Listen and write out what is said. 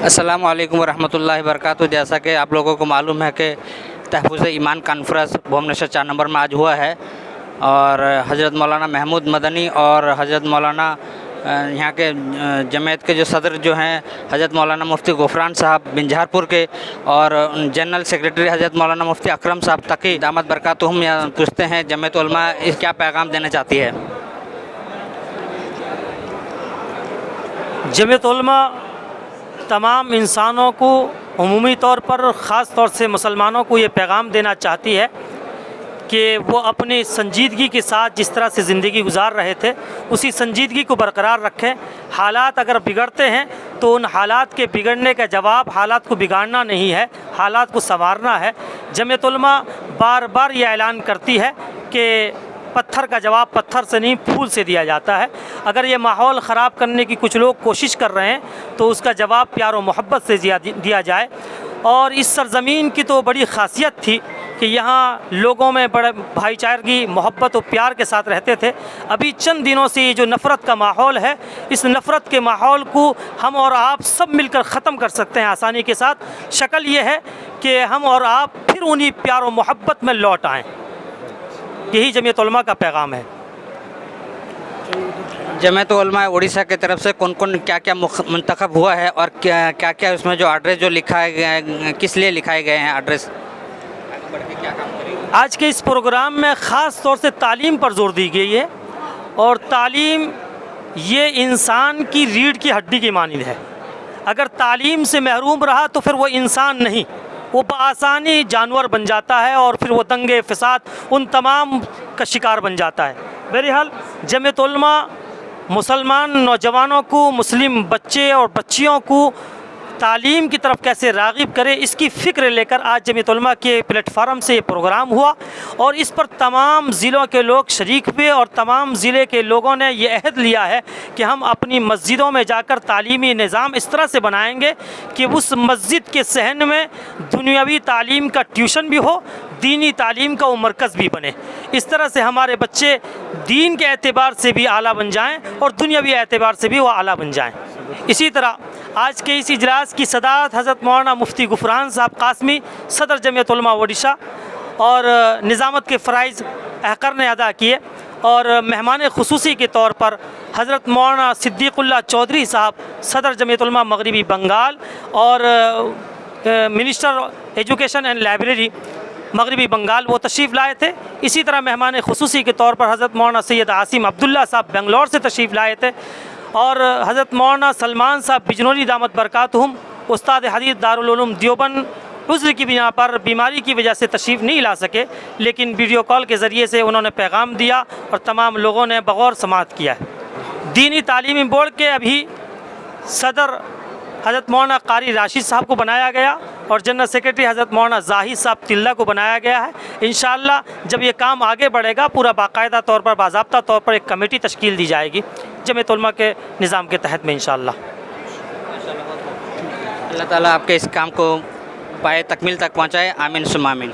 अस्सलाम वालेकुम रहमतुल्लाहि वबरकातुहू। जैसा कि आप लोगों को मालूम है कि तहफ़्फ़ुज़ ईमान कॉन्फ्रेंस भुवनेश्वर 4 नंबर में आज हुआ है और हज़रत मौलाना महमूद मदनी और हज़रत मौलाना यहाँ के जमात के जो सदर जो हैं हज़रत मौलाना मुफ्ती गुफरान साहब बिंझारपुर के और जनरल सेक्रेटरी हज़रत मौलाना मुफ्ती अकरम साहब तकी दामत बरकातुहुम यहाँ पूछते हैं जमात उलमा इस क्या पैगाम देना चाहती है। जमात उलमा तमाम इंसानों को उमूमी तौर पर ख़ास तौर से मुसलमानों को ये पैगाम देना चाहती है कि वो अपनी संजीदगी के साथ जिस तरह से ज़िंदगी गुजार रहे थे उसी संजीदगी को बरकरार रखें। हालात अगर बिगड़ते हैं तो उन हालात के बिगड़ने का जवाब हालात को बिगाड़ना नहीं है, हालात को संवारना है। जमात उलमा बार बार ये ऐलान करती है कि पत्थर का जवाब पत्थर से नहीं फूल से दिया जाता है। अगर ये माहौल ख़राब करने की कुछ लोग कोशिश कर रहे हैं तो उसका जवाब प्यार और मोहब्बत से दिया जाए। और इस सरज़मीन की तो बड़ी ख़ासियत थी कि यहाँ लोगों में बड़े भाईचारगी मोहब्बत और प्यार के साथ रहते थे। अभी चंद दिनों से ये जो नफ़रत का माहौल है, इस नफ़रत के माहौल को हम और आप सब मिलकर ख़त्म कर सकते हैं आसानी के साथ। शक्ल ये है कि हम और आप फिर उन्हीं प्यार और मोहब्बत में लौट आएँ। यही जमात उलमा का पैगाम है। जमात उलमा उड़ीसा की तरफ से कौन कौन क्या क्या मुंतखब हुआ है और क्या क्या उसमें जो एड्रेस जो लिखाए गए हैं किस लिए लिखाए गए हैं एड्रेस क्या काम करेंगे? आज के इस प्रोग्राम में ख़ास तौर से तालीम पर जोर दी गई है और तालीम ये इंसान की रीढ़ की हड्डी की मानिंद है। अगर तालीम से महरूम रहा तो फिर वो इंसान नहीं, वो बआसानी जानवर बन जाता है और फिर वो दंगे फ़साद उन तमाम का शिकार बन जाता है। बहरहाल जमात उलमा मुसलमान नौजवानों को, मुस्लिम बच्चे और बच्चियों को तालीम की तरफ कैसे राग़िब करे इसकी फ़िक्र लेकर आज जमात उलमा के प्लेटफार्म से ये प्रोग्राम हुआ और इस पर तमाम ज़िलों के लोग शरीक हुए और तमाम ज़िले के लोगों ने ये अहद लिया है कि हम अपनी मस्जिदों में जाकर तालीमी निज़ाम इस तरह से बनाएंगे कि उस मस्जिद के सहन में दुनियावी तालीम का ट्यूशन भी हो, दीनी तालीम का वो मरकज़ भी बने। इस तरह से हमारे बच्चे दीन के एतबार से भी आला बन जाएँ और दुनियावी एतबार से भी वो आला बन जाएँ। इसी तरह आज के इस इजलास की सदारत हज़रत मौलाना मुफ्ती गुफरान साहब कासमी सदर जमात उलमा ओडिशा और निज़ामत के फ़राइज़ अहकर ने अदा किए और मेहमान ख़ुसूसी के तौर पर हज़रत मौलाना सिद्दीक़ुल्लाह चौधरी साहब सदर जमात उलमा मगरबी बंगाल और मिनिस्टर एजुकेशन एंड लाइब्रेरी मगरबी बंगाल वो तशरीफ़ लाए थे। इसी तरह मेहमान ख़ुसूसी के तौर पर हज़रत मौलाना सैयद आसिम अब्दुल्ला साहब बेंगलोर से तशरीफ़ लाए थे और हज़रत मौलाना सलमान साहब बिजनौरी दामत बरकातुहुम उस्ताद हदीस दारुल उलूम देवबंद उज़्र की बिना पर बीमारी की वजह से तशरीफ़ नहीं ला सके, लेकिन वीडियो कॉल के ज़रिए से उन्होंने पैगाम दिया और तमाम लोगों ने बग़ौर समाअत किया है। दीनी तालीमी बोर्ड के अभी सदर हज़रत मौलाना कारी राशिद साहब को बनाया गया और जनरल सेक्रेटरी हज़रत मौलाना जाहिद साहब तिल्ला को बनाया गया है। इंशाअल्लाह जब ये काम आगे बढ़ेगा पूरा बाकायदा तौर पर बाज़ाब्ता तौर पर एक कमेटी तश्कील दी जाएगी जमात उलमा के निज़ाम के तहत में इंशाअल्लाह। अल्लाह ताला आपके इस काम को पाए तकमील तक पहुँचाए। आमीन सुम्मा आमीन।